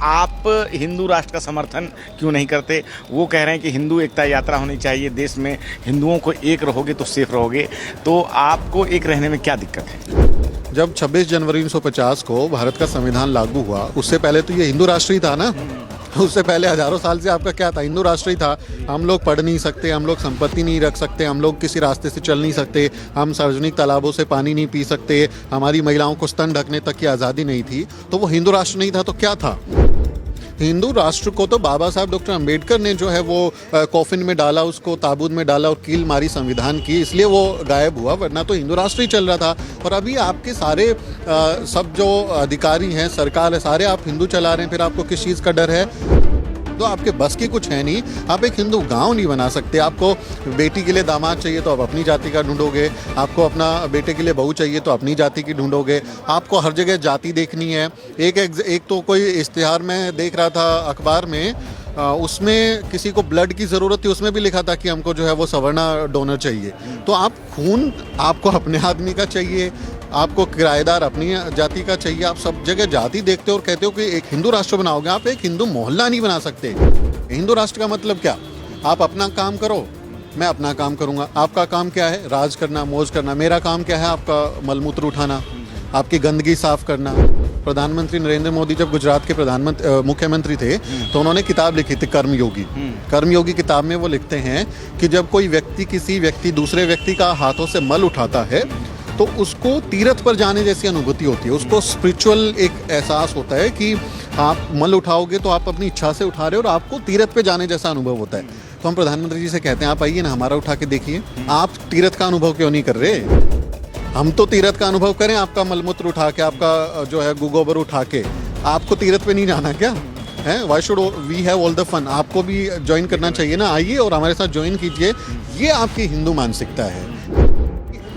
आप हिंदू राष्ट्र का समर्थन क्यों नहीं करते? वो कह रहे हैं कि हिंदू एकता यात्रा होनी चाहिए, देश में हिंदुओं को एक रहोगे तो सेफ रहोगे। तो आपको एक रहने में क्या दिक्कत है? जब 26 जनवरी 1950 को भारत का संविधान लागू हुआ, उससे पहले तो ये हिंदू राष्ट्र ही था ना। उससे पहले हजारों साल से आपका क्या था? हिंदू राष्ट्र ही था। हम लोग पढ़ नहीं सकते, हम लोग संपत्ति नहीं रख सकते, हम लोग किसी रास्ते से चल नहीं सकते, हम सार्वजनिक तालाबों से पानी नहीं पी सकते, हमारी महिलाओं को स्तन ढकने तक की आज़ादी नहीं थी। तो वो हिंदू राष्ट्र नहीं था तो क्या था? हिंदू राष्ट्र को तो बाबा साहब डॉक्टर अंबेडकर ने जो है वो कॉफिन में डाला, उसको ताबूत में डाला और कील मारी संविधान की, इसलिए वो गायब हुआ, वरना तो हिंदू राष्ट्र ही चल रहा था। और अभी आपके सारे सब जो अधिकारी हैं, सरकार है, सारे आप हिंदू चला रहे हैं, फिर आपको किस चीज़ का डर है? तो आपके बस की कुछ है नहीं। आप एक हिंदू गांव नहीं बना सकते। आपको बेटी के लिए दामाद चाहिए तो आप अपनी जाति का ढूंढोगे, आपको अपना बेटे के लिए बहू चाहिए तो अपनी जाति की ढूंढोगे। आपको हर जगह जाति देखनी है। एक तो कोई इश्तिहार में देख रहा था अखबार में, उसमें किसी को ब्लड की ज़रूरत थी, उसमें भी लिखा था कि हमको जो है वो सवर्णा डोनर चाहिए। तो आप खून आपको अपने आदमी का चाहिए, आपको किराएदार अपनी जाति का चाहिए। आप सब जगह जाति देखते हो और कहते हो कि एक हिंदू राष्ट्र बनाओगे। आप एक हिंदू मोहल्ला नहीं बना सकते। हिंदू राष्ट्र का मतलब क्या? आप अपना काम करो, मैं अपना काम करूँगा। आपका काम क्या है? राज करना, मौज करना। मेरा काम क्या है? आपका मलमूत्र उठाना, आपकी गंदगी साफ करना। प्रधानमंत्री नरेंद्र मोदी जब गुजरात के मुख्यमंत्री थे तो उन्होंने किताब लिखी थी कर्मयोगी। कर्मयोगी किताब में वो लिखते हैं कि जब कोई व्यक्ति किसी व्यक्ति दूसरे व्यक्ति का हाथों से मल उठाता है तो उसको तीर्थ पर जाने जैसी अनुभूति होती है। उसको स्पिरिचुअल एक एहसास होता है कि आप मल उठाओगे तो आप अपनी इच्छा से उठा रहे हो और आपको तीर्थ पे जाने जैसा अनुभव होता है। तो हम प्रधानमंत्री जी से कहते हैं आप आइए ना, हमारा उठा के देखिए। आप तीर्थ का अनुभव क्यों नहीं कर रहे? हम तो तीर्थ का अनुभव करें, आपका मलमूत्र उठा के, आपका जो है गोबर उठा के। आपको तीर्थ पे नहीं जाना क्या है? Why should we have all the fun? आपको भी ज्वाइन करना चाहिए ना। आइए और हमारे साथ ज्वाइन कीजिए। ये आपकी हिंदू मानसिकता है।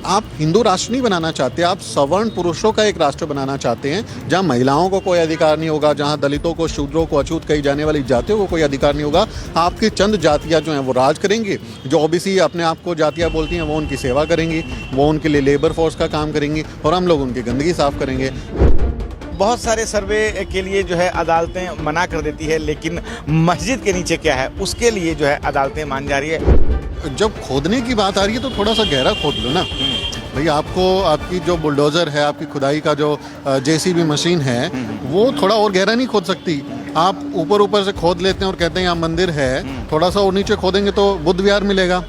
आप हिंदू राष्ट्र नहीं बनाना चाहते, आप सवर्ण पुरुषों का एक राष्ट्र बनाना चाहते हैं जहां महिलाओं को कोई अधिकार नहीं होगा, जहां दलितों को, शूद्रों को, अछूत कही जाने वाली जातियों को कोई अधिकार नहीं होगा। आपकी चंद जातियां जो हैं वो राज करेंगी। जो ओबीसी अपने आप को जातियां बोलती हैं वो उनकी सेवा करेंगी, वो उनके लिए लेबर फोर्स का काम करेंगी और हम लोग उनकी गंदगी साफ करेंगे। बहुत सारे सर्वे के लिए जो है अदालतें मना कर देती है, लेकिन मस्जिद के नीचे क्या है उसके लिए जो है अदालतें मान जा रही है। जब खोदने की बात आ रही है तो थोड़ा सा गहरा खोद लो ना भाई। आपको आपकी जो बुलडोज़र है, आपकी खुदाई का जो जेसीबी मशीन है, वो थोड़ा और गहरा नहीं खोद सकती। आप ऊपर ऊपर से खोद लेते हैं और कहते हैं यहाँ मंदिर है, थोड़ा सा और नीचे खोदेंगे तो बुद्ध विहार मिलेगा।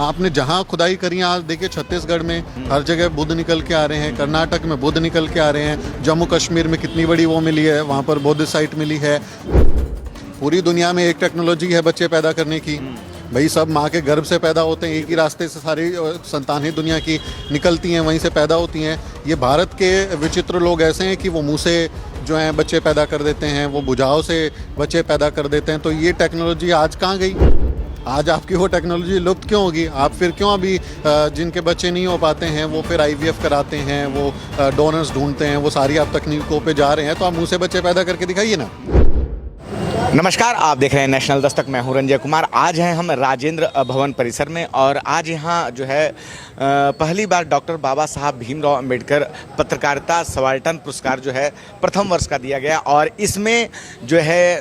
आपने जहाँ खुदाई करी, आज देखिए छत्तीसगढ़ में हर जगह बुद्ध निकल के आ रहे हैं, कर्नाटक में बुद्ध निकल के आ रहे हैं, जम्मू कश्मीर में कितनी बड़ी वो मिली है, वहाँ पर बुद्ध साइट मिली है। पूरी दुनिया में एक टेक्नोलॉजी है बच्चे पैदा करने की भाई। सब माँ के गर्भ से पैदा होते हैं, एक ही रास्ते से सारी संतानें दुनिया की निकलती हैं, वहीं से पैदा होती हैं। ये भारत के विचित्र लोग ऐसे हैं कि वो मुँह से जो हैं बच्चे पैदा कर देते हैं, वो भुजाओं से बच्चे पैदा कर देते हैं। तो ये टेक्नोलॉजी आज कहाँ गई? आज आपकी वो टेक्नोलॉजी लुप्त क्यों होगी? आप फिर क्यों अभी जिनके बच्चे नहीं हो पाते हैं वो फिर IVF कराते हैं, वो डोनर्स ढूंढते हैं, वो सारी आप तकनीकों पे जा रहे हैं। तो आप मुँह से बच्चे पैदा करके दिखाइए ना। नमस्कार, आप देख रहे हैं नेशनल दस्तक। मैं हूं रंजय कुमार। आज हैं हम राजेंद्र भवन परिसर में और आज यहां जो है पहली बार डॉक्टर बाबा साहब भीमराव अंबेडकर पत्रकारिता सबाल्टर्न पुरस्कार जो है प्रथम वर्ष का दिया गया। और इसमें जो है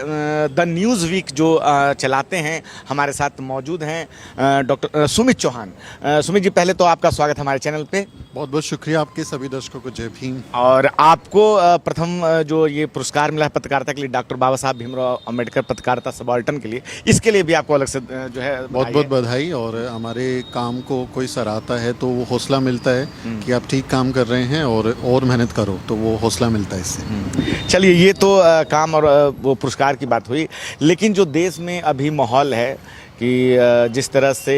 द न्यूज़ वीक जो चलाते हैं, हमारे साथ मौजूद हैं डॉक्टर सुमित चौहान। सुमित जी, पहले तो आपका स्वागत हमारे चैनल पे। बहुत बहुत शुक्रिया आपके सभी दर्शकों को जय भीम। और आपको प्रथम जो ये पुरस्कार मिला है पत्रकारिता के लिए, डॉक्टर बाबा साहब भीमराव अंबेडकर पत्रकारिता सबाल्टर्न के लिए, इसके लिए भी आपको अलग से जो है बहुत बहुत बधाई। और हमारे काम को कोई सराहता है तो वो हौसला मिलता है कि आप ठीक काम कर रहे हैं और मेहनत करो, तो वो हौसला मिलता है इससे। चलिए, ये तो काम और वो पुरस्कार की बात हुई, लेकिन जो देश में अभी माहौल है कि जिस तरह से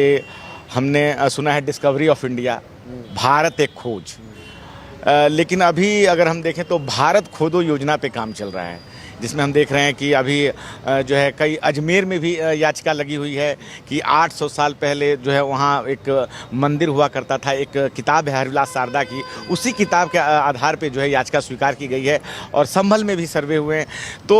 हमने सुना है डिस्कवरी ऑफ इंडिया, भारत एक खोज, लेकिन अभी अगर हम देखें तो भारत खोदो योजना पे काम चल रहा है, जिसमें हम देख रहे हैं कि अभी जो है कई अजमेर में भी याचिका लगी हुई है कि 800 साल पहले जो है वहाँ एक मंदिर हुआ करता था। एक किताब है हरिविलास शारदा की, उसी किताब के आधार पे जो है याचिका स्वीकार की गई है। और संभल में भी सर्वे हुए हैं। तो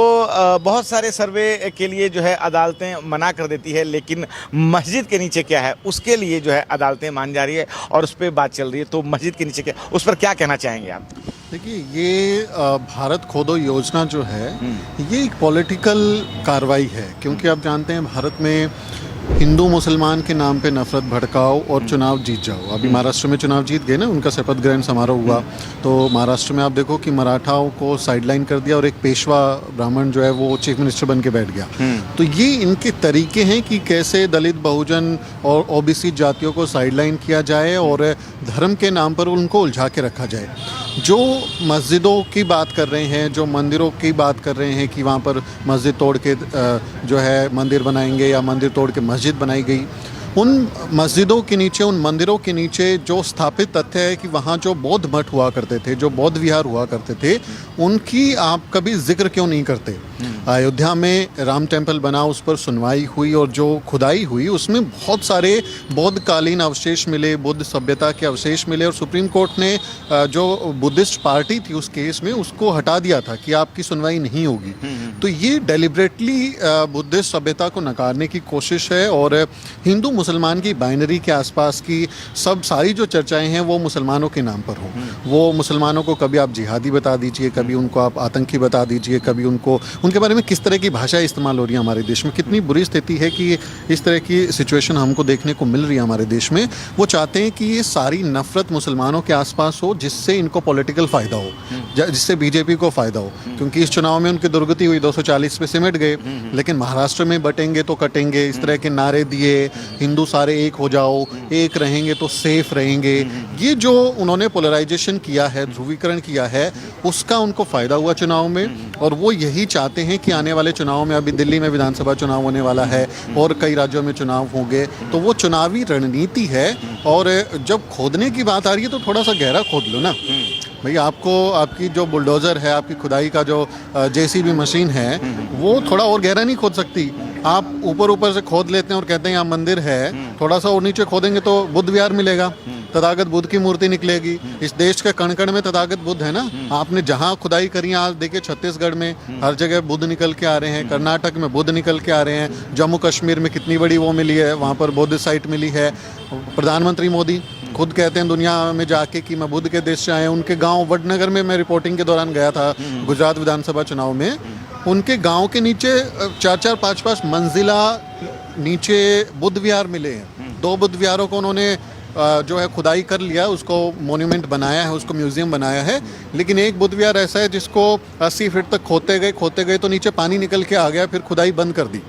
बहुत सारे सर्वे के लिए जो है अदालतें मना कर देती है, लेकिन मस्जिद के नीचे क्या है उसके लिए जो है अदालतें मान जा रही है और उस पर बात चल रही है। तो मस्जिद के नीचे क्या, उस पर क्या कहना चाहेंगे आप? देखिए ये भारत खोदो योजना जो है ये एक पॉलिटिकल कार्रवाई है, क्योंकि आप जानते हैं भारत में हिंदू मुसलमान के नाम पे नफरत भड़काओ और चुनाव जीत जाओ। अभी महाराष्ट्र में चुनाव जीत गए ना, उनका शपथ ग्रहण समारोह हुआ, तो महाराष्ट्र में आप देखो कि मराठाओं को साइडलाइन कर दिया और एक पेशवा ब्राह्मण जो है वो चीफ मिनिस्टर बन के बैठ गया। तो ये इनके तरीके हैं कि कैसे दलित, बहुजन और ओबीसी जातियों को साइडलाइन किया जाए और धर्म के नाम पर उनको उलझा के रखा जाए। जो मस्जिदों की बात कर रहे हैं, जो मंदिरों की बात कर रहे हैं कि वहाँ पर मस्जिद तोड़ के जो है मंदिर बनाएंगे या मंदिर तोड़ के मस्जिद बनाई गई, उन मस्जिदों के नीचे, उन मंदिरों के नीचे जो स्थापित तथ्य है कि वहाँ जो बौद्ध मठ हुआ करते थे, जो बौद्ध विहार हुआ करते थे, उनकी आप कभी जिक्र क्यों नहीं करते? अयोध्या में राम टेम्पल बना, उस पर सुनवाई हुई और जो खुदाई हुई उसमें बहुत सारे बौद्ध कालीन अवशेष मिले, बुद्ध सभ्यता के अवशेष मिले और सुप्रीम कोर्ट ने जो बुद्धिस्ट पार्टी थी उस केस में उसको हटा दिया था कि आपकी सुनवाई नहीं होगी। तो ये डेलिबरेटली बुद्धिस्ट सभ्यता को नकारने की कोशिश है और हिंदू मुसलमान की बाइनरी के आसपास की सारी जो चर्चाएं हैं वो मुसलमानों के नाम पर हो। वो मुसलमानों को कभी आप जिहादी बता दीजिए, कभी उनको आप आतंकी बता दीजिए, कभी उनके बारे में किस तरह की भाषा इस्तेमाल हो रही है हमारे देश में। कितनी बुरी स्थिति है कि इस तरह की सिचुएशन हमको देखने को मिल रही है हमारे देश में। वो चाहते हैं कि ये सारी नफरत मुसलमानों के आसपास हो जिससे इनको पॉलिटिकल फ़ायदा हो, जिससे बीजेपी को फ़ायदा हो, क्योंकि इस चुनाव में उनकी दुर्गति हुई, 240 पे सिमट गए, लेकिन महाराष्ट्र में बटेंगे तो कटेंगे, इस तरह के नारे दिए, हिंदू सारे एक हो जाओ, एक रहेंगे तो सेफ रहेंगे। ये जो उन्होंने पोलराइजेशन किया है, ध्रुवीकरण किया है, उसका उनको फ़ायदा हुआ चुनाव में और वो यही चाहते हैं कि आने वाले चुनाव में, अभी दिल्ली में विधानसभा चुनाव होने वाला है और कई राज्यों में चुनाव होंगे, तो वो चुनावी रणनीति है। और जब खोदने की बात आ रही है तो थोड़ा सा गहरा खोद लो ना भाई। आपकी जो बुलडोज़र है, आपकी खुदाई का जो जेसीबी मशीन है, वो थोड़ा और गहरा नहीं खोद सकती? आप ऊपर से खोद लेते हैं और कहते हैं यहाँ मंदिर है, थोड़ा सा और नीचे खोदेंगे तो बुद्ध विहार मिलेगा, तथागत बुद्ध की मूर्ति निकलेगी। इस देश के कण कण में तथागत बुद्ध है ना। आपने जहाँ खुदाई करी, आज देखिए छत्तीसगढ़ में हर जगह बुद्ध निकल के आ रहे हैं, कर्नाटक में बुद्ध निकल के आ रहे हैं, जम्मू कश्मीर में कितनी बड़ी वो मिली है, वहाँ पर बुद्ध साइट मिली है। प्रधानमंत्री मोदी खुद कहते हैं दुनिया में जाके कि मैं बुद्ध के देश से आए। उनके गांव वडनगर में मैं रिपोर्टिंग के दौरान गया था गुजरात विधानसभा चुनाव में, उनके गांव के नीचे 4-4, 5-5 मंजिला नीचे बुद्ध विहार मिले हैं। 2 बुद्ध विहारों को उन्होंने जो है खुदाई कर लिया, उसको मोन्यूमेंट बनाया है, उसको म्यूजियम बनाया है। लेकिन एक बुद्ध विहार ऐसा है जिसको 80 फीट तक खोदते गए तो नीचे पानी निकल के आ गया, फिर खुदाई बंद कर दी।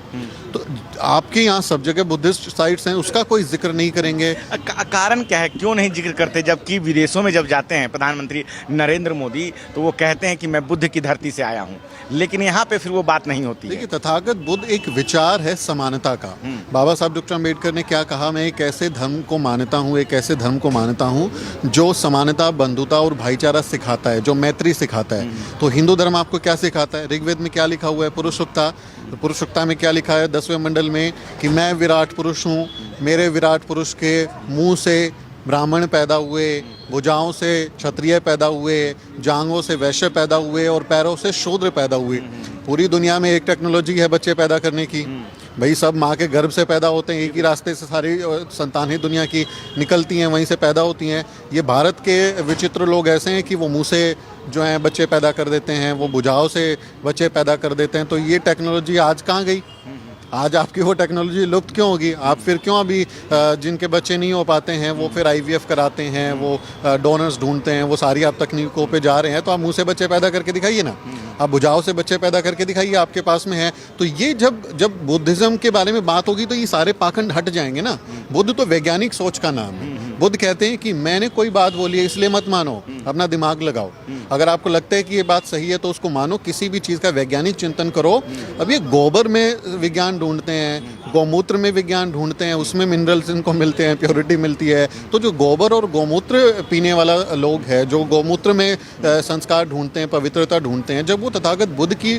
तो आपके यहाँ सब जगह बुद्धिस्ट साइट्स हैं, उसका कोई जिक्र नहीं करेंगे। कारण क्या है, क्यों नहीं जिक्र करते? जबकि विदेशों में जब जाते हैं प्रधानमंत्री नरेंद्र मोदी तो वो कहते हैं कि मैं बुद्ध की धरती से आया हूँ, लेकिन यहाँ पे फिर वो बात नहीं होती है। देखिए, तथागत बुद्ध एक विचार है समानता का। बाबा साहब डॉक्टर अम्बेडकर ने क्या कहा, मैं एक ऐसे धर्म को मानता हूँ, एक ऐसे धर्म को मानता हूँ जो समानता, बंधुता और भाईचारा सिखाता है, जो मैत्री सिखाता है। तो हिंदू धर्म आपको क्या सिखाता है? ऋग्वेद में क्या लिखा हुआ है? पुरुषोक्ता। तो पुरुषोक्ता में क्या लिखा है 10वें मंडल में कि मैं विराट पुरुष हूँ, मेरे विराट पुरुष के मुंह से ब्राह्मण पैदा हुए, भुजाओं से क्षत्रिय पैदा हुए, जांघों से वैश्य पैदा हुए और पैरों से शूद्र पैदा हुए। पूरी दुनिया में एक टेक्नोलॉजी है बच्चे पैदा करने की भाई, सब माँ के गर्भ से पैदा होते हैं, एक ही रास्ते से सारी संतानें दुनिया की निकलती हैं, वहीं से पैदा होती हैं। ये भारत के विचित्र लोग ऐसे हैं कि वो मुँह से जो हैं बच्चे पैदा कर देते हैं, वो भुजाओं से बच्चे पैदा कर देते हैं। तो ये टेक्नोलॉजी आज कहाँ गई? आज आपकी वो टेक्नोलॉजी लुप्त क्यों होगी? आप फिर क्यों अभी जिनके बच्चे नहीं हो पाते हैं वो फिर IVF कराते हैं, वो डोनर्स ढूंढते हैं, वो सारी आप तकनीकों पे जा रहे हैं। तो आप मुंह से बच्चे पैदा करके दिखाइए ना, आप भुजाओं से बच्चे पैदा करके दिखाइए, आपके पास में है। तो ये जब बुद्धिज़्म के बारे में बात होगी तो ये सारे पाखंड हट जाएंगे ना। बुद्ध तो वैज्ञानिक सोच का नाम है। बुद्ध कहते हैं कि मैंने कोई बात बोली है इसलिए मत मानो, अपना दिमाग लगाओ। अगर आपको लगता है कि ये बात सही है तो उसको मानो, किसी भी चीज़ का वैज्ञानिक चिंतन करो। अब ये गोबर में विज्ञान ढूंढते हैं, गौमूत्र में विज्ञान ढूंढते हैं, उसमें मिनरल्स इनको मिलते हैं, प्योरिटी मिलती है। तो जो गोबर और गौमूत्र पीने वाला लोग है, जो गौमूत्र में संस्कार ढूंढते हैं, पवित्रता ढूंढते हैं, जब वो तथागत बुद्ध की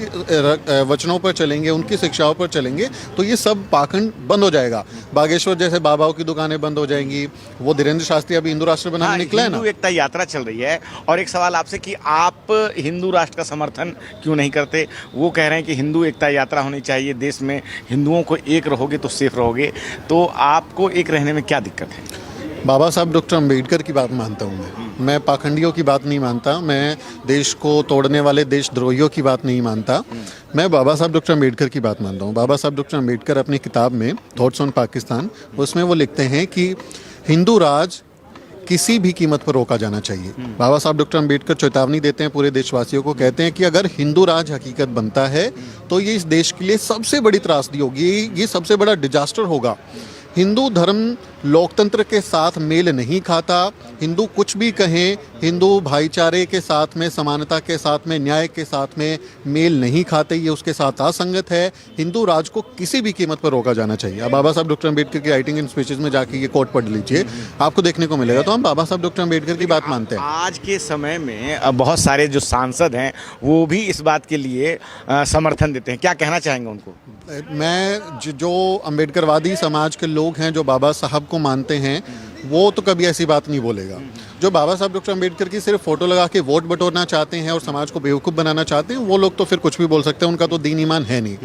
वचनों पर चलेंगे, उनकी शिक्षाओं पर चलेंगे, तो ये सब पाखंड बंद हो जाएगा। बागेश्वर जैसे बाबाओं की दुकानें बंद हो जाएंगी। वो धीरेन्द्र शास्त्री अभी हिंदू राष्ट्र बनाने निकला है ना। हिंदू एकता यात्रा चल रही है और एक सवाल आपसे कि आप हिंदू राष्ट्र का समर्थन क्यों नहीं करते? वो कह रहे हैं कि हिंदू एकता यात्रा होनी चाहिए, देश में हिंदुओं को एक रहोगे तो सेफ रहोगे। तो आपको एक रहने में क्या दिक्कत है? बाबा साहब डॉक्टर अम्बेडकर की बात मानता हूँ मैं पाखंडियों की बात नहीं मानता, मैं देश को तोड़ने वाले देशद्रोहियों की बात नहीं मानता, मैं बाबा साहब डॉक्टर अम्बेडकर की बात मानता हूँ। बाबा साहब डॉक्टर अम्बेडकर अपनी किताब में थॉट्स ऑन पाकिस्तान, उसमें वो लिखते हैं कि हिंदू राज किसी भी कीमत पर रोका जाना चाहिए। बाबा साहब डॉक्टर अम्बेडकर चेतावनी देते हैं पूरे देशवासियों को, कहते हैं कि अगर हिंदू राज हकीकत बनता है तो ये इस देश के लिए सबसे बड़ी त्रासदी होगी, ये सबसे बड़ा डिजास्टर होगा। हिंदू धर्म लोकतंत्र के साथ मेल नहीं खाता, हिंदू कुछ भी कहें, हिंदू भाईचारे के साथ में, समानता के साथ में, न्याय के साथ में मेल नहीं खाते, ये उसके साथ असंगत है। हिंदू राज को किसी भी कीमत पर रोका जाना चाहिए। अब बाबा साहब डॉक्टर अम्बेडकर की राइटिंग इन स्पीचेस में जाके ये कोट पढ़ लीजिए, आपको देखने को मिलेगा। तो हम बाबा साहब डॉक्टर अम्बेडकर की बात मानते हैं। आज के समय में बहुत सारे जो सांसद हैं वो भी इस बात के लिए समर्थन देते हैं, क्या कहना चाहेंगे उनको? मैं जो अम्बेडकरवादी समाज के लोग हैं जो बाबा साहब को मानते हैं, वो तो कभी ऐसी बात नहीं बोलेगा। जो बाबा साहब डॉक्टर अम्बेडकर की सिर्फ फोटो लगा के वोट बटोरना चाहते हैं और समाज को बेवकूफ़ बनाना चाहते हैं, वो लोग तो फिर कुछ भी बोल सकते हैं, उनका तो दीन ईमान है नहीं।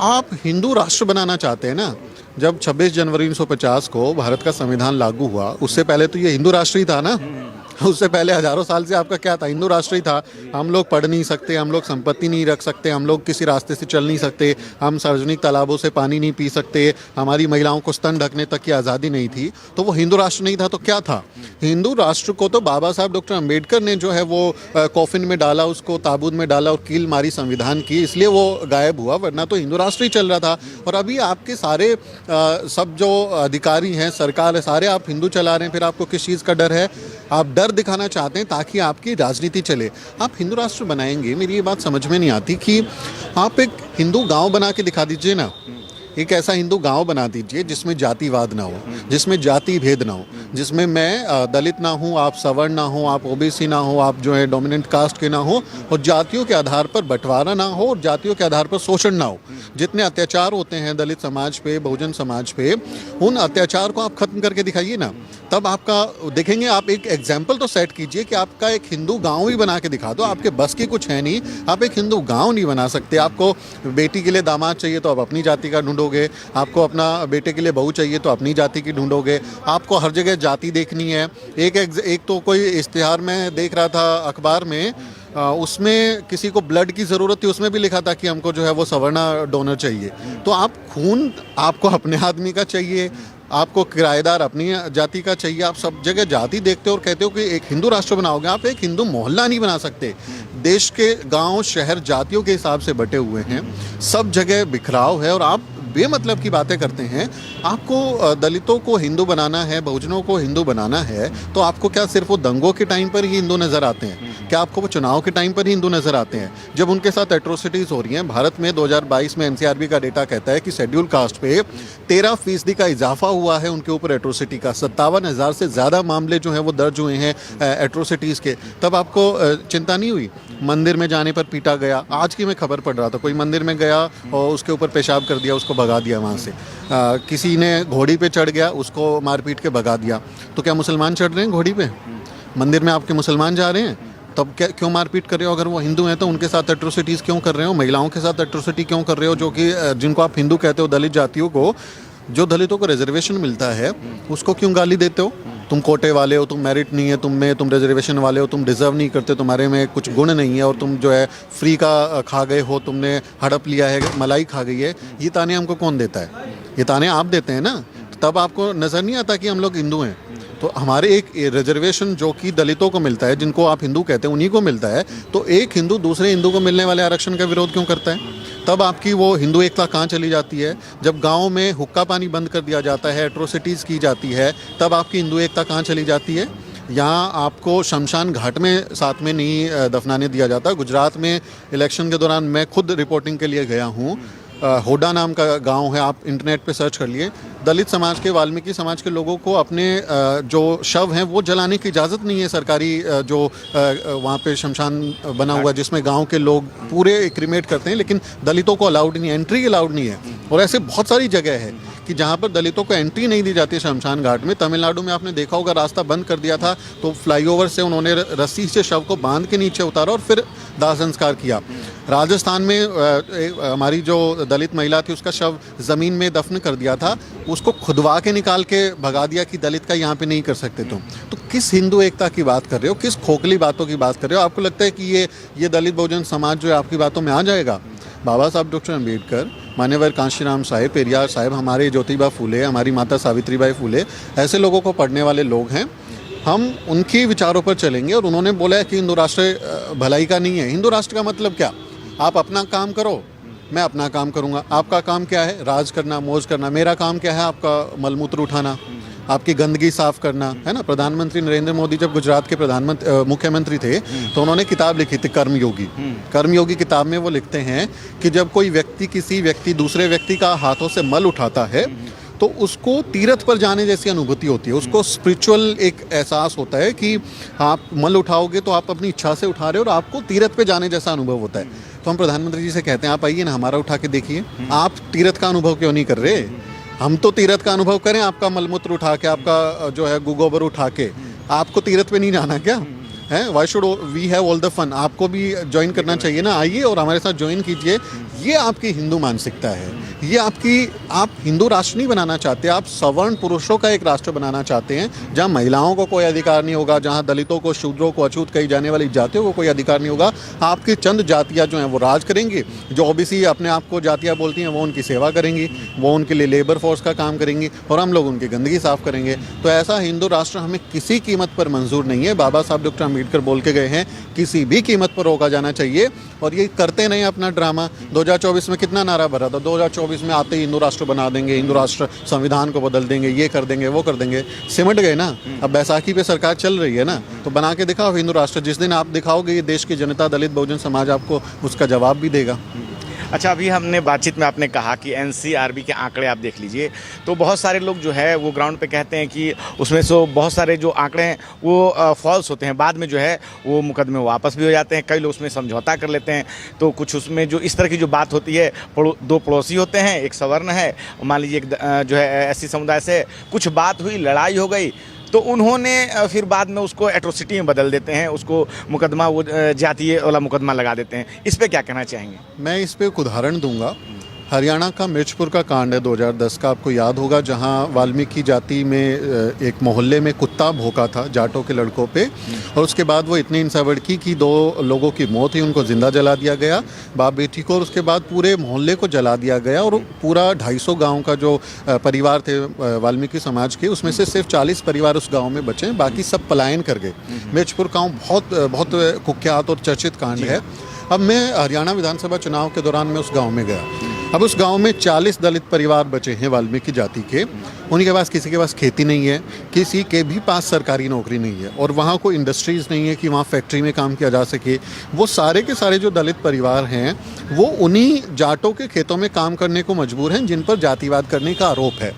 आप हिंदू राष्ट्र बनाना चाहते हैं ना, जब 26 जनवरी 1950 को भारत का संविधान लागू हुआ, उससे पहले तो ये हिंदू राष्ट्र ही था ना। उससे पहले हजारों साल से आपका क्या था? हिंदू राष्ट्र ही था। हम लोग पढ़ नहीं सकते, हम लोग संपत्ति नहीं रख सकते, हम लोग किसी रास्ते से चल नहीं सकते, हम सार्वजनिक तालाबों से पानी नहीं पी सकते, हमारी महिलाओं को स्तन ढकने तक की आज़ादी नहीं थी। तो वो हिंदू राष्ट्र नहीं था तो क्या था? हिंदू राष्ट्र को तो बाबा साहब डॉक्टर अम्बेडकर ने जो है वो कॉफिन में डाला, उसको ताबूत में डाला और कील मारी संविधान की, इसलिए वो गायब हुआ, वरना तो हिंदू राष्ट्र ही चल रहा था। और अभी आपके सारे सब जो अधिकारी हैं, सरकार है, सारे आप हिंदू चला रहे हैं, फिर आपको किस चीज़ का डर है? आप डर दिखाना चाहते हैं ताकि आपकी राजनीति चले। आप हिंदू राष्ट्र बनाएंगे, मेरी ये बात समझ में नहीं आती कि आप एक हिंदू गांव बना के दिखा दीजिए ना, एक ऐसा हिंदू गांव बना दीजिए जिसमें जातिवाद ना हो, जिसमें जाति भेद ना हो, जिसमें मैं दलित ना हूँ, आप सवर्ण ना हो, आप ओबीसी ना हो, आप जो है डोमिनेंट कास्ट के ना हो, और जातियों के आधार पर बंटवारा ना हो और जातियों के आधार पर शोषण ना हो। जितने अत्याचार होते हैं दलित समाज पे, बहुजन समाज पे, उन अत्याचार को आप खत्म करके दिखाइए ना, तब आपका देखेंगे। आप एक एग्जाम्पल तो सेट कीजिए कि आपका एक हिंदू गाँव ही बना के दिखा दो। आपके बस की कुछ है नहीं, आप एक हिंदू गाँव नहीं बना सकते। आपको बेटी के लिए दामाद चाहिए तो आप अपनी जाति का ढूंढोगे, आपको अपना बेटे के लिए बहू चाहिए तो अपनी जाति की ढूंढोगे, आपको हर जगह जाति देखनी है। एक तो कोई इश्तिहार में देख रहा था अखबार में, उसमें किसी को ब्लड की ज़रूरत थी, उसमें भी लिखा था कि हमको जो है वो सवर्णा डोनर चाहिए। तो आप खून आपको अपने आदमी का चाहिए, आपको किराएदार अपनी जाति का चाहिए, आप सब जगह जाति देखते हो और कहते हो कि एक हिंदू राष्ट्र बनाओगे। आप एक हिंदू मोहल्ला नहीं बना सकते। देश के गांव शहर जातियों के हिसाब से बटे हुए हैं, सब जगह बिखराव है और आप बेमतलब की बातें करते हैं। आपको दलितों को हिंदू बनाना है, बहुजनों को हिंदू बनाना है, तो आपको क्या सिर्फ वो दंगों के टाइम पर ही हिंदू नज़र आते हैं? क्या आपको वो चुनाव के टाइम पर ही हिंदू नज़र आते हैं? जब उनके साथ एट्रोसिटीज़ हो रही हैं। भारत में 2022 में एनसीआरबी का डेटा कहता है कि शेड्यूल कास्ट पे 13% का इजाफा हुआ है उनके ऊपर एट्रोसिटी का। 57,000 से ज़्यादा मामले जो हैं वो दर्ज हुए हैं एट्रोसिटीज़ के। तब आपको चिंता नहीं हुई? मंदिर में जाने पर पीटा गया। आज की मैं खबर पढ़ रहा था, कोई मंदिर में गया और उसके ऊपर पेशाब कर दिया, उसको भगा दिया वहाँ से। किसी ने घोड़ी पे चढ़ गया, उसको मार पीट के भगा दिया। तो क्या मुसलमान चढ़ रहे हैं घोड़ी पे? मंदिर में आपके मुसलमान जा रहे हैं, तब क्या क्यों मारपीट कर रहे हो? अगर वो हिंदू हैं तो उनके साथ एट्रोसिटीज़ क्यों कर रहे हो? महिलाओं के साथ एट्रोसिटी क्यों कर रहे हो? जो कि जिनको आप हिंदू कहते हो, दलित जातियों को, जो दलितों को रिजर्वेशन मिलता है, उसको क्यों गाली देते हो? तुम कोटे वाले हो, तुम मेरिट नहीं है तुम रिजर्वेशन वाले हो, तुम डिज़र्व नहीं करते, तुम्हारे में कुछ गुण नहीं है और तुम जो है फ्री का खा गए हो, तुमने हड़प लिया है, मलाई खा गई है। ये ताने हमको कौन देता है? ये ताने आप देते हैं ना। तब आपको नज़र नहीं आता कि हम लोग हिंदू हैं। तो हमारे एक रिजर्वेशन जो कि दलितों को मिलता है, जिनको आप हिंदू कहते हैं, उन्हीं को मिलता है। तो एक हिंदू दूसरे हिंदू को मिलने वाले आरक्षण का विरोध क्यों करता है? तब आपकी वो हिंदू एकता कहाँ चली जाती है? जब गांव में हुक्का पानी बंद कर दिया जाता है, एट्रोसिटीज़ की जाती है, तब आपकी हिंदू एकता कहाँ चली जाती है? यहाँ आपको शमशान घाट में साथ में नहीं दफनाने दिया जाता। गुजरात में इलेक्शन के दौरान मैं खुद रिपोर्टिंग के लिए गया हूँ। होडा नाम का गांव है, आप इंटरनेट पे सर्च कर लिए। दलित समाज के, वाल्मीकि समाज के लोगों को अपने जो शव हैं वो जलाने की इजाज़त नहीं है। सरकारी जो वहाँ पे शमशान बना हुआ जिसमें गांव के लोग पूरे क्रिमेट करते हैं, लेकिन दलितों को अलाउड नहीं है, एंट्री अलाउड नहीं है। और ऐसे बहुत सारी जगह है कि जहाँ पर दलितों को एंट्री नहीं दी जाती शमशान घाट में। तमिलनाडु में आपने देखा होगा रास्ता बंद कर दिया था, तो फ्लाईओवर से उन्होंने रस्सी से शव को बांध के नीचे उतारा और फिर दाह संस्कार किया। राजस्थान में हमारी जो दलित महिला थी उसका शव ज़मीन में दफन कर दिया था, उसको खुदवा के निकाल के भगा दिया कि दलित का यहाँ पे नहीं कर सकते तुम। तो किस हिंदू एकता की बात कर रहे हो, किस खोखली बातों की बात कर रहे हो? आपको लगता है कि ये दलित बहुजन समाज जो है आपकी बातों में आ जाएगा? बाबा साहब डॉक्टर अम्बेडकर, मान्यवर कांशीराम साहेब, पेरियार साहब, हमारे ज्योतिबा फूले, हमारी माता सावित्रीबाई फूले, ऐसे लोगों को पढ़ने वाले लोग हैं। हम उनके विचारों पर चलेंगे। और उन्होंने बोला है कि हिंदू राष्ट्र भलाई का नहीं है। हिंदू राष्ट्र का मतलब क्या? आप अपना काम करो, मैं अपना काम करूँगा। आपका काम क्या है? राज करना, मौज करना। मेरा काम क्या है? आपका मलमूत्र उठाना, आपकी गंदगी साफ करना, है ना। प्रधानमंत्री नरेंद्र मोदी जब गुजरात के मुख्यमंत्री थे तो उन्होंने किताब लिखी थी कर्मयोगी। कर्मयोगी किताब में वो लिखते हैं कि जब कोई व्यक्ति किसी व्यक्ति दूसरे व्यक्ति का हाथों से मल उठाता है तो उसको तीर्थ पर जाने जैसी अनुभूति होती है। उसको स्पिरिचुअल एक एहसास होता है कि आप मल उठाओगे तो आप अपनी इच्छा से उठा रहे हो और आपको तीर्थ पे जाने जैसा अनुभव होता है। तो हम प्रधानमंत्री जी से कहते हैं आप आइए ना, हमारा उठा के देखिए। आप तीर्थ का अनुभव क्यों नहीं कर रहे? हम तो तीर्थ का अनुभव करें, आपका मलमूत्र उठा के, आपका जो है गोबर उठा के। आपको तीर्थ पे नहीं जाना क्या है? Why should we have all the fun? आपको भी ज्वाइन करना चाहिए ना। आइए और हमारे साथ ज्वाइन कीजिए। ये आपकी हिंदू मानसिकता है। ये आप हिंदू राष्ट्र नहीं बनाना चाहते, आप सवर्ण पुरुषों का एक राष्ट्र बनाना चाहते हैं जहां महिलाओं को कोई अधिकार नहीं होगा, जहां दलितों को, शूद्रों को, अछूत कही जाने वाली जातियों को कोई अधिकार नहीं होगा। आपकी चंद जातियां जो हैं वो राज करेंगी। जो ओबीसी अपने आप को जातियां बोलती हैं वो उनकी सेवा करेंगी, वो उनके लिए लेबर फोर्स का काम करेंगी और हम लोग उनकी गंदगी साफ करेंगे। तो ऐसा हिंदू राष्ट्र हमें किसी कीमत पर मंजूर नहीं है। बाबा साहब डॉक्टर अम्बेडकर बोल के गए हैं किसी भी कीमत पर रोका जाना चाहिए। और ये करते नहीं अपना ड्रामा। 2024 में कितना नारा भरा था, 2024 में आते ही हिंदू राष्ट्र बना देंगे, हिंदू राष्ट्र संविधान को बदल देंगे, ये कर देंगे, वो कर देंगे। सिमट गए ना। अब बैसाखी पे सरकार चल रही है ना, तो बना के दिखाओ हिंदू राष्ट्र। जिस दिन आप दिखाओगे ये देश की जनता, दलित बहुजन समाज आपको उसका जवाब भी देगा। अच्छा, अभी हमने बातचीत में आपने कहा कि एनसीआरबी के आंकड़े आप देख लीजिए, तो बहुत सारे लोग जो है वो ग्राउंड पे कहते हैं कि उसमें से बहुत सारे जो आंकड़े हैं वो फॉल्स होते हैं। बाद में जो है वो मुकदमे वापस भी हो जाते हैं। कई लोग उसमें समझौता कर लेते हैं। तो कुछ उसमें जो इस तरह की जो बात होती है, दो पड़ोसी होते हैं, एक सवर्ण है, मान लीजिए एक जो है एससी समुदाय से कुछ बात हुई, लड़ाई हो गई, तो उन्होंने फिर बाद में उसको एट्रोसिटी में बदल देते हैं, उसको मुकदमा, वो जातीय वाला मुकदमा लगा देते हैं। इस पे क्या कहना चाहेंगे? मैं इस पे एक उदाहरण दूंगा। हरियाणा का मिर्चपुर का कांड है 2010 का, आपको याद होगा, जहां वाल्मीकि जाति में एक मोहल्ले में कुत्ता भौंका था जाटों के लड़कों पे और उसके बाद वो इतनी इंसावड़की की 2 लोगों की मौत हुई, उनको जिंदा जला दिया गया, बाप बेटी को, और उसके बाद पूरे मोहल्ले को जला दिया गया। और पूरा 250 गाँव का जो परिवार थे वाल्मीकि समाज के, उसमें से सिर्फ 40 परिवार उस गाँव में बचे, बाकी सब पलायन कर गए। मिर्चपुर गाँव बहुत कुख्यात और चर्चित कांड है। अब मैं हरियाणा विधानसभा चुनाव के दौरान मैं उस गाँव में गया। अब उस गांव में 40 दलित परिवार बचे हैं वाल्मीकि जाति के। उनके पास, किसी के पास खेती नहीं है, किसी के भी पास सरकारी नौकरी नहीं है और वहाँ कोई इंडस्ट्रीज़ नहीं है कि वहाँ फैक्ट्री में काम किया जा सके। वो सारे के सारे जो दलित परिवार हैं वो उन्हीं जाटों के खेतों में काम करने को मजबूर हैं जिन पर जातिवाद करने का आरोप है।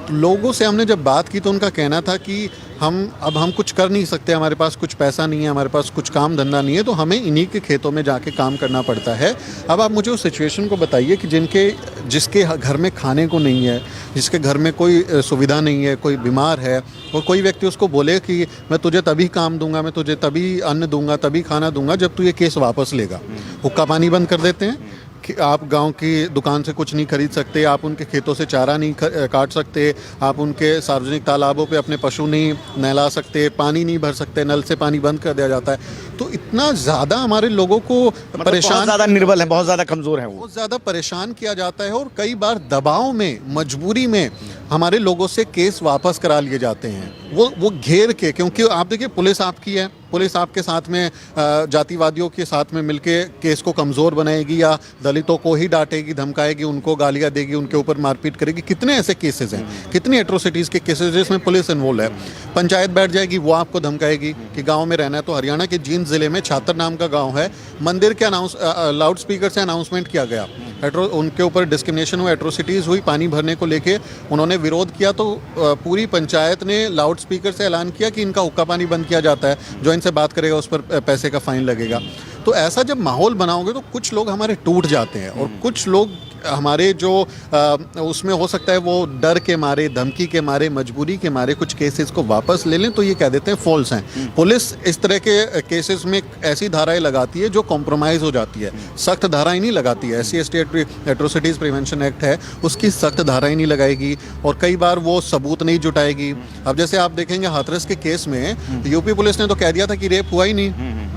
तो लोगों से हमने जब बात की तो उनका कहना था कि हम कुछ कर नहीं सकते, हमारे पास कुछ पैसा नहीं है, हमारे पास कुछ काम धंधा नहीं है, तो हमें इन्हीं के खेतों में जाके काम करना पड़ता है। अब आप मुझे उस सिचुएशन को बताइए कि जिसके घर में खाने को नहीं है, जिसके घर में कोई सुविधा नहीं है, कोई बीमार है और कोई व्यक्ति उसको बोले कि मैं तुझे तभी काम दूंगा, मैं तुझे तभी अन्न दूंगा, तभी खाना दूंगा जब तू ये केस वापस लेगा। हुक्का पानी बंद कर देते हैं कि आप गांव की दुकान से कुछ नहीं खरीद सकते, आप उनके खेतों से चारा नहीं काट सकते, आप उनके सार्वजनिक तालाबों पे अपने पशु नहीं नहला सकते, पानी नहीं भर सकते, नल से पानी बंद कर दिया जाता है। तो इतना ज़्यादा हमारे लोगों को परेशान, बहुत ज़्यादा निर्बल है, बहुत ज़्यादा कमज़ोर है, वो बहुत ज़्यादा परेशान किया जाता है और कई बार दबाव में, मजबूरी में हमारे लोगों से केस वापस करा लिए जाते हैं, वो घेर के। क्योंकि आप देखिए, पुलिस आपकी है, पुलिस आपके साथ में जातिवादियों के साथ में मिलके केस को कमज़ोर बनाएगी या दलितों को ही डांटेगी, धमकाएगी, उनको गालियाँ देगी, उनके ऊपर मारपीट करेगी। कितने ऐसे केसेस हैं, कितनी एट्रोसिटीज़ के केसेस जिसमें पुलिस इन्वॉल्व है। पंचायत बैठ जाएगी, वो आपको धमकाएगी कि गाँव में रहना है। तो हरियाणा के जींद ज़िले में छात्र नाम का गाँव है, मंदिर के लाउड स्पीकर से अनाउंसमेंट किया गया, उनके ऊपर डिस्क्रिमिनेशन हुआ, एट्रोसिटीज़ हुई, पानी भरने को लेके उन्होंने विरोध किया तो पूरी पंचायत ने लाउड स्पीकर से ऐलान किया कि इनका हुक्का पानी बंद किया जाता है, जो इनसे बात करेगा उस पर पैसे का फाइन लगेगा। तो ऐसा जब माहौल बनाओगे तो कुछ लोग हमारे टूट जाते हैं और कुछ लोग हमारे जो उसमें हो सकता है वो डर के मारे, धमकी के मारे, मजबूरी के मारे कुछ केसेस को वापस ले लें, तो ये कह देते हैं फॉल्स हैं। पुलिस इस तरह के केसेस में ऐसी धाराएं लगाती है जो कॉम्प्रोमाइज़ हो जाती है, सख्त धाराएं नहीं लगाती है। SC/ST एट्रोसिटीज़ प्रिवेंशन एक्ट है, उसकी सख्त धाराएं नहीं लगाएगी और कई बार वो सबूत नहीं जुटाएगी। अब जैसे आप देखेंगे हाथरस के केस में यूपी पुलिस ने तो कह दिया था कि रेप हुआ ही नहीं।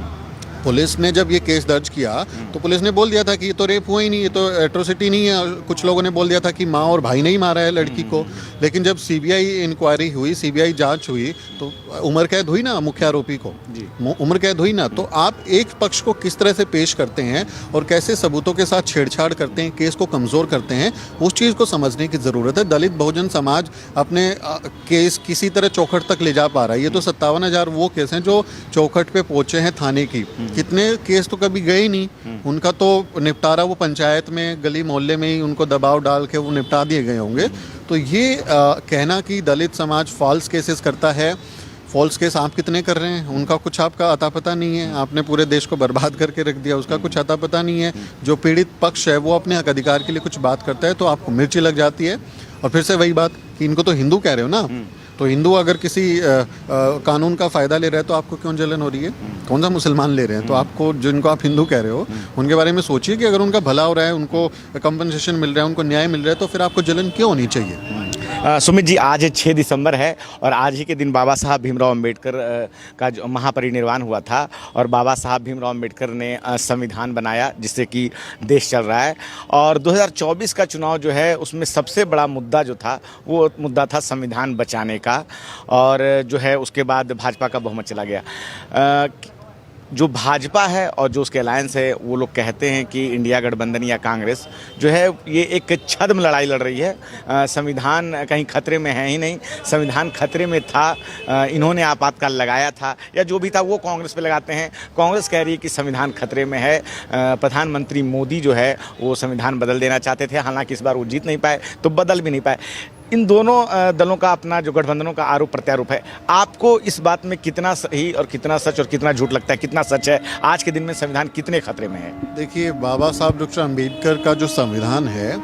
पुलिस ने जब ये केस दर्ज किया तो पुलिस ने बोल दिया था कि ये तो रेप हुआ ही नहीं, ये तो एट्रोसिटी नहीं है। कुछ लोगों ने बोल दिया था कि माँ और भाई नहीं मारा है लड़की को। लेकिन जब CBI इंक्वायरी हुई, CBI जांच हुई, तो उम्र कैद हुई ना मुख्य आरोपी को, उम्र कैद हुई ना। तो आप एक पक्ष को किस तरह से पेश करते हैं और कैसे सबूतों के साथ छेड़छाड़ करते हैं, केस को कमज़ोर करते हैं, उस चीज़ को समझने की ज़रूरत है। दलित बहुजन समाज अपने केस किसी तरह चौखट तक ले जा पा रहा है। ये तो 57,000 वो केस हैं जो चौखट पे पहुँचे हैं थाने की। कितने केस तो कभी गए ही नहीं, उनका तो निपटारा वो पंचायत में, गली मोहल्ले में ही उनको दबाव डाल के वो निपटा दिए गए होंगे। तो ये कहना कि दलित समाज फॉल्स केसेस करता है, फॉल्स केस आप कितने कर रहे हैं उनका कुछ आपका अता पता नहीं है। आपने पूरे देश को बर्बाद करके रख दिया, उसका कुछ अता पता नहीं है। जो पीड़ित पक्ष है वो अपने हक अधिकार के लिए कुछ बात करता है तो आपको मिर्ची लग जाती है। और फिर से वही बात कि इनको तो हिंदू कह रहे हो ना, तो हिंदू अगर किसी कानून का फ़ायदा ले रहा है तो आपको क्यों जलन हो रही है? कौन सा मुसलमान ले रहे हैं? तो आपको, जिनको आप हिंदू कह रहे हो, उनके बारे में सोचिए कि अगर उनका भला हो रहा है, उनको कंपनसेशन मिल रहा है, उनको न्याय मिल रहा है, तो फिर आपको जलन क्यों होनी चाहिए? सुमित जी, आज 6 दिसंबर है और आज ही के दिन बाबा साहब भीमराव अंबेडकर का जो महापरिनिर्वाण हुआ था और बाबा साहब भीमराव अंबेडकर ने संविधान बनाया जिससे कि देश चल रहा है। और 2024 का चुनाव जो है उसमें सबसे बड़ा मुद्दा जो था वो मुद्दा था संविधान बचाने का, और जो है उसके बाद भाजपा का बहुमत चला गया। जो भाजपा है और जो उसके अलायंस है वो लोग कहते हैं कि इंडिया गठबंधन या कांग्रेस जो है ये एक छद्म लड़ाई लड़ रही है। संविधान कहीं खतरे में है ही नहीं, संविधान खतरे में था, इन्होंने आपातकाल लगाया था या जो भी था वो कांग्रेस पे लगाते हैं। कांग्रेस कह रही है कि संविधान खतरे में है। प्रधानमंत्री मोदी जो है वो संविधान बदल देना चाहते थे, हालांकि इस बार वो जीत नहीं पाए तो बदल भी नहीं पाए। इन दोनों दलों का अपना जो गठबंधनों का आरोप प्रत्यारोप है, आपको इस बात में कितना सही और कितना सच और कितना झूठ लगता है? कितना सच है? आज के दिन में संविधान कितने खतरे में है? देखिए, बाबा साहब डॉक्टर अम्बेडकर का जो संविधान है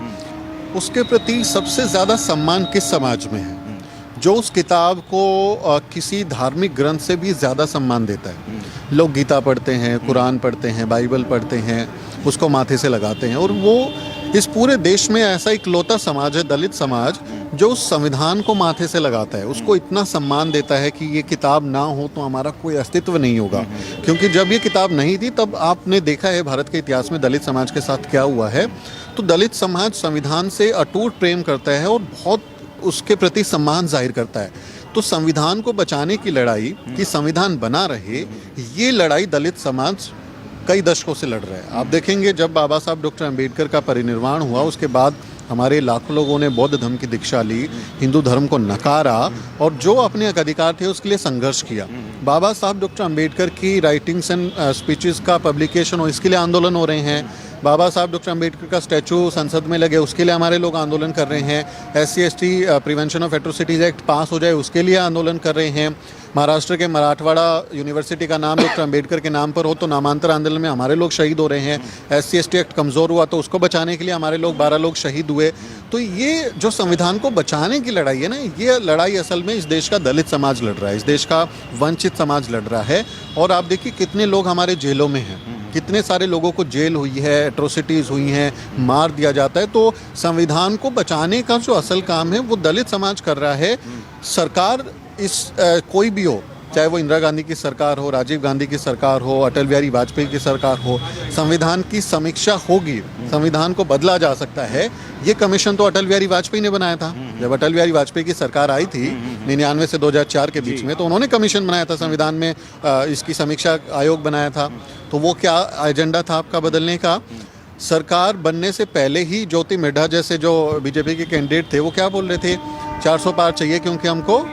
उसके प्रति सबसे ज़्यादा सम्मान किस समाज में है? जो उस किताब को किसी धार्मिक ग्रंथ से भी ज़्यादा सम्मान देता है। लोग गीता पढ़ते हैं, कुरान पढ़ते हैं, बाइबल पढ़ते हैं, उसको माथे से लगाते हैं। और वो इस पूरे देश में ऐसा इकलौता समाज है, दलित समाज, जो उस संविधान को माथे से लगाता है, उसको इतना सम्मान देता है कि ये किताब ना हो तो हमारा कोई अस्तित्व नहीं होगा। क्योंकि जब ये किताब नहीं थी तब आपने देखा है भारत के इतिहास में दलित समाज के साथ क्या हुआ है। तो दलित समाज संविधान से अटूट प्रेम करता है और बहुत उसके प्रति सम्मान जाहिर करता है। तो संविधान को बचाने की लड़ाई, कि संविधान बना रहे, ये लड़ाई दलित समाज कई दशकों से लड़ रहा है। आप देखेंगे जब बाबा साहब डॉक्टर अम्बेडकर का परिनिर्वाण हुआ उसके बाद हमारे लाखों लोगों ने बौद्ध धर्म की दीक्षा ली, हिंदू धर्म को नकारा और जो अपने हक अधिकार थे उसके लिए संघर्ष किया। बाबा साहब डॉक्टर अम्बेडकर की राइटिंग्स एंड स्पीचेस का पब्लिकेशन हो, इसके लिए आंदोलन हो रहे हैं। बाबा साहब डॉक्टर अम्बेडकर का स्टैचू संसद में लगे, उसके लिए हमारे लोग आंदोलन कर रहे हैं। SC/ST prevention of atrocities act पास हो जाए, उसके लिए आंदोलन कर रहे हैं। महाराष्ट्र के मराठवाड़ा यूनिवर्सिटी का नाम डॉक्टर अम्बेडकर के नाम पर हो तो नामांतर आंदोलन में हमारे लोग शहीद हो रहे हैं। SC/ST एक्ट कमज़ोर हुआ तो उसको बचाने के लिए हमारे लोग 12 लोग शहीद हुए। तो ये जो संविधान को बचाने की लड़ाई है ना, ये लड़ाई असल में इस देश का दलित समाज लड़ रहा है, इस देश का वंचित समाज लड़ रहा है। और आप देखिए कितने लोग हमारे जेलों में हैं, कितने सारे लोगों को जेल हुई है, एट्रोसिटीज़ हुई हैं, मार दिया जाता है। तो संविधान को बचाने का जो असल काम है वो दलित समाज कर रहा है। सरकार कोई भी हो, चाहे वो इंदिरा गांधी की सरकार हो, राजीव गांधी की सरकार हो, अटल बिहारी वाजपेयी की सरकार हो, संविधान की समीक्षा होगी, संविधान को बदला जा सकता है। ये कमीशन तो अटल बिहारी वाजपेयी ने बनाया था। जब अटल बिहारी वाजपेयी की सरकार आई थी 99 से 2004 के बीच में, तो उन्होंने कमीशन बनाया था, संविधान में इसकी समीक्षा आयोग बनाया था। तो वो क्या एजेंडा था आपका बदलने का? सरकार बनने से पहले ही ज्योति मिड्ढा जैसे जो बीजेपी के कैंडिडेट थे वो क्या बोल रहे थे? 400 पार चाहिए क्योंकि हमको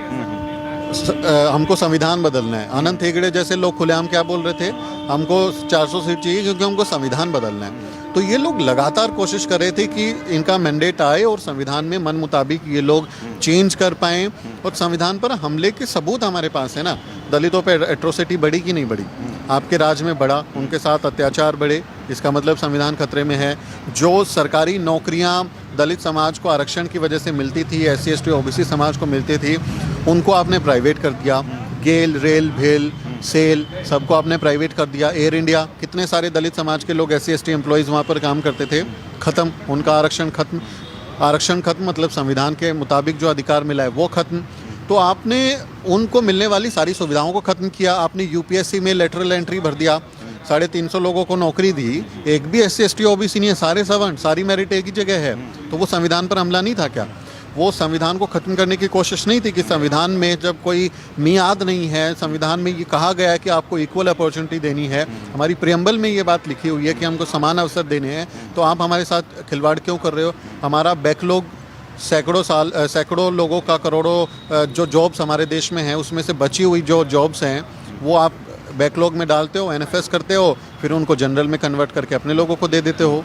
संविधान बदलना है। अनंत हेगड़े जैसे लोग खुलेआम क्या बोल रहे थे? हमको 400 सीट चाहिए क्योंकि हमको संविधान बदलना है। तो ये लोग लगातार कोशिश कर रहे थे कि इनका मैंडेट आए और संविधान में मन मुताबिक ये लोग चेंज कर पाएं। और संविधान पर हमले के सबूत हमारे पास है ना। दलितों पे एट्रोसिटी बढ़ी कि नहीं बढ़ी? आपके राज में बढ़ा, उनके साथ अत्याचार बढ़े, इसका मतलब संविधान खतरे में है। जो सरकारी नौकरियां दलित समाज को आरक्षण की वजह से मिलती थी, SC ST OBC समाज को मिलती थी, उनको आपने प्राइवेट कर दिया। गेल, रेल, भेल, सेल सबको आपने प्राइवेट कर दिया। एयर इंडिया, कितने सारे दलित समाज के लोग SC ST एम्प्लॉयज़ वहाँ पर काम करते थे, ख़त्म, उनका आरक्षण खत्म। आरक्षण खत्म मतलब संविधान के मुताबिक जो अधिकार मिला है वो खत्म। तो आपने उनको मिलने वाली सारी सुविधाओं को ख़त्म किया। आपने UPSC में लेटरल एंट्री भर दिया, 350 लोगों को नौकरी दी, एक भी SC ST OBC नहीं है, सारे सवर्ण, सारी मेरिट एक ही जगह है। तो वो संविधान पर हमला नहीं था क्या? वो संविधान को ख़त्म करने की कोशिश नहीं थी कि संविधान में जब कोई मियाद नहीं है, संविधान में ये कहा गया है कि आपको इक्वल अपॉर्चुनिटी देनी है, हमारी प्रियम्बल में ये बात लिखी हुई है कि हमको समान अवसर देने हैं, तो आप हमारे साथ खिलवाड़ क्यों कर रहे हो? हमारा बैकलॉग सैकड़ों लोगों का, करोड़ों जो जॉब्स हमारे देश में हैं, उसमें से बची हुई जो जॉब्स हैं वो आप बैकलॉग में डालते हो, NFS करते हो, फिर उनको जनरल में कन्वर्ट करके अपने लोगों को दे देते हो।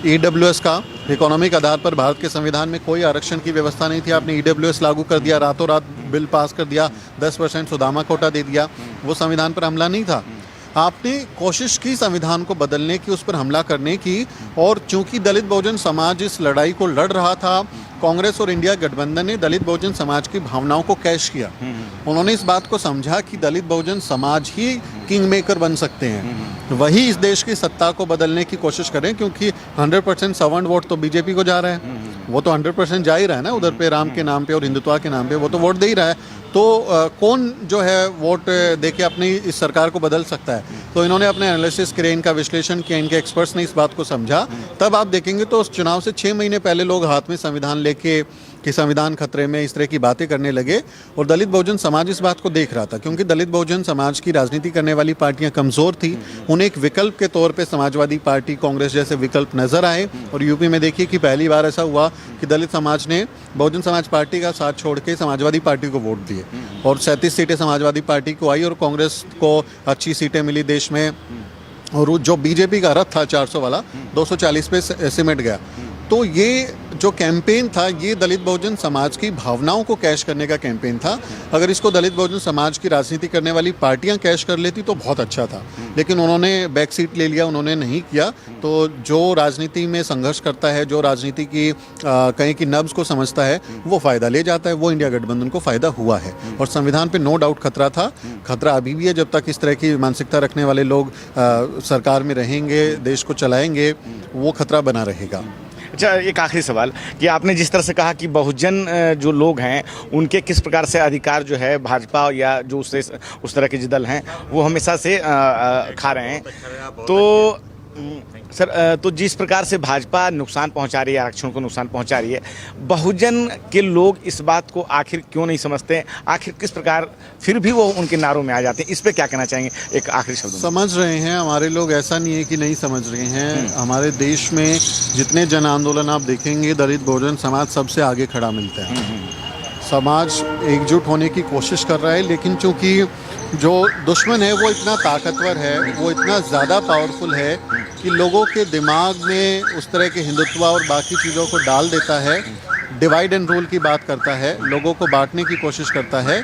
EWS का इकोनॉमिक आधार पर भारत के संविधान में कोई आरक्षण की व्यवस्था नहीं थी, आपने EWS लागू कर दिया, रातों रात बिल पास कर दिया, 10% सुदामा कोटा दे दिया। वो संविधान पर हमला नहीं था। आपने कोशिश की संविधान को बदलने की, उस पर हमला करने की, और चूंकि दलित बहुजन समाज इस लड़ाई को लड़ रहा था, कांग्रेस और इंडिया गठबंधन ने दलित बहुजन समाज की भावनाओं को कैश किया। उन्होंने इस बात को समझा कि दलित बहुजन समाज ही किंग मेकर बन सकते हैं, वही इस देश की सत्ता को बदलने की कोशिश करें, क्योंकि 100% सवर्ण वोट तो बीजेपी को जा रहा है, वो तो 100% जा ही रहा है ना उधर पे, राम के नाम पे और हिंदुत्व के नाम पे वो तो वोट दे ही रहा है। तो कौन जो है वोट देके अपनी इस सरकार को बदल सकता है? तो इन्होंने अपने एनालिसिस किए, इनका विश्लेषण किया, इनके एक्सपर्ट्स ने इस बात को समझा। तब आप देखेंगे तो उस चुनाव से 6 महीने पहले लोग हाथ में संविधान लेके कि संविधान खतरे में, इस तरह की बातें करने लगे। और दलित बहुजन समाज इस बात को देख रहा था, क्योंकि दलित बहुजन समाज की राजनीति करने वाली पार्टियां कमज़ोर थी। उन्हें एक विकल्प के तौर पे समाजवादी पार्टी, कांग्रेस जैसे विकल्प नजर आए। और यूपी में देखिए कि पहली बार ऐसा हुआ कि दलित समाज ने बहुजन समाज पार्टी का साथ छोड़ के समाजवादी पार्टी को वोट दिए, और 37 सीटें समाजवादी पार्टी को आई और कांग्रेस को अच्छी सीटें मिली देश में। और जो बीजेपी का रथ था 400 वाला, 240 पे सिमट गया। तो ये जो कैंपेन था, ये दलित बहुजन समाज की भावनाओं को कैश करने का कैंपेन था। अगर इसको दलित बहुजन समाज की राजनीति करने वाली पार्टियां कैश कर लेती तो बहुत अच्छा था, लेकिन उन्होंने बैक सीट ले लिया, उन्होंने नहीं किया। तो जो राजनीति में संघर्ष करता है, जो राजनीति की कहीं की नब्ज को समझता है, वो फ़ायदा ले जाता है। वो इंडिया गठबंधन को फ़ायदा हुआ है, और संविधान पर नो डाउट खतरा था। खतरा अभी भी है, जब तक इस तरह की मानसिकता रखने वाले लोग सरकार में रहेंगे, देश को चलाएंगे, वो खतरा बना रहेगा। अच्छा, एक आखिरी सवाल कि आपने जिस तरह से कहा कि बहुजन जो लोग हैं उनके किस प्रकार से अधिकार जो है भाजपा या जो उस तरह के जो दल हैं वो हमेशा से खा रहे हैं, तो सर तो जिस प्रकार से भाजपा नुकसान पहुंचा रही है, आरक्षण को नुकसान पहुंचा रही है, बहुजन के लोग इस बात को आखिर क्यों नहीं समझते? आखिर किस प्रकार फिर भी वो उनके नारों में आ जाते हैं? इस पे क्या कहना चाहेंगे एक आखिरी शब्द? समझ रहे हैं हमारे लोग, ऐसा नहीं है कि नहीं समझ रहे हैं। हमारे देश में जितने जन आंदोलन आप देखेंगे, दलित बहुजन समाज सबसे आगे खड़ा मिलता है। समाज एकजुट होने की कोशिश कर रहा है, लेकिन चूंकि जो दुश्मन है वो इतना ताकतवर है, वो इतना ज़्यादा पावरफुल है कि लोगों के दिमाग में उस तरह के हिंदुत्व और बाकी चीज़ों को डाल देता है, डिवाइड एंड रूल की बात करता है, लोगों को बांटने की कोशिश करता है।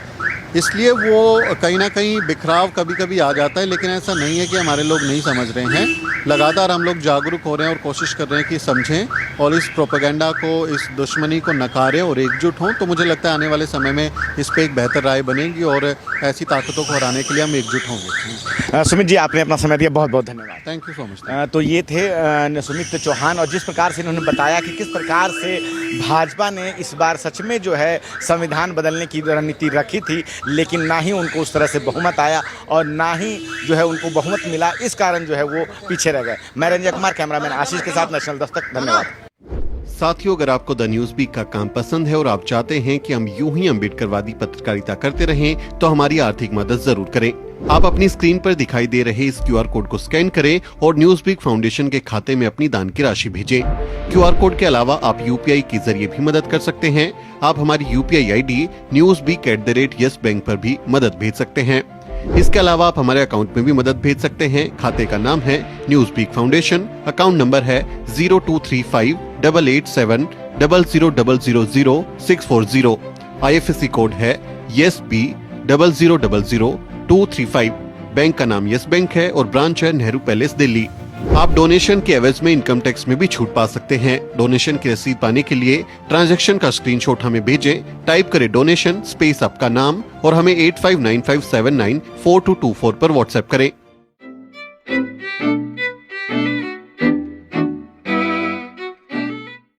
इसलिए वो कहीं ना कहीं बिखराव कभी कभी आ जाता है, लेकिन ऐसा नहीं है कि हमारे लोग नहीं समझ रहे हैं। लगातार हम लोग जागरूक हो रहे हैं और कोशिश कर रहे हैं कि समझें और इस प्रोपेगेंडा को, इस दुश्मनी को नकारें और एकजुट हों। तो मुझे लगता है आने वाले समय में इस पर एक बेहतर राय बनेगी और ऐसी ताकतों को हराने के लिए हम एकजुट होंगे। सुमित जी, आपने अपना समय दिया, बहुत बहुत धन्यवाद। Thank you so much. तो ये थे सुमित चौहान, और जिस प्रकार से इन्होंने बताया कि किस प्रकार से भाजपा ने इस बार सच में जो है संविधान बदलने की रणनीति रखी थी, लेकिन ना ही उनको उस तरह से बहुमत आया और ना ही जो है उनको बहुमत मिला, इस कारण जो है वो पीछे रह गए। मैं रंजय कुमार, कैमरामैन आशीष के साथ, नेशनल दस्तक। धन्यवाद। साथियों, अगर आपको द न्यूज वीक का काम पसंद है और आप चाहते हैं कि हम यूं ही अम्बेडकरवादी पत्रकारिता करते रहें, तो हमारी आर्थिक मदद जरूर करें। आप अपनी स्क्रीन पर दिखाई दे रहे इस QR कोड को स्कैन करें और न्यूज वीक फाउंडेशन के खाते में अपनी दान की राशि भेजें। QR कोड के अलावा आप UPI के जरिए भी मदद कर सकते हैं। आप हमारी UPI ID newsweek@YesBank पर भी मदद भेज सकते हैं। इसके अलावा आप हमारे अकाउंट में भी मदद भेज सकते हैं। खाते का नाम है न्यूज़पीक फाउंडेशन, अकाउंट नंबर है 02358800000640। IFSC कोड है YSB000235। बैंक का नाम यस बैंक है और ब्रांच है नेहरू पैलेस दिल्ली। आप डोनेशन के एवज में इनकम टैक्स में भी छूट पा सकते हैं। डोनेशन की रसीद पाने के लिए ट्रांजैक्शन का स्क्रीनशॉट हमें भेजें। टाइप करें डोनेशन स्पेस आपका नाम और हमें 8595794224 पर व्हाट्सएप करें।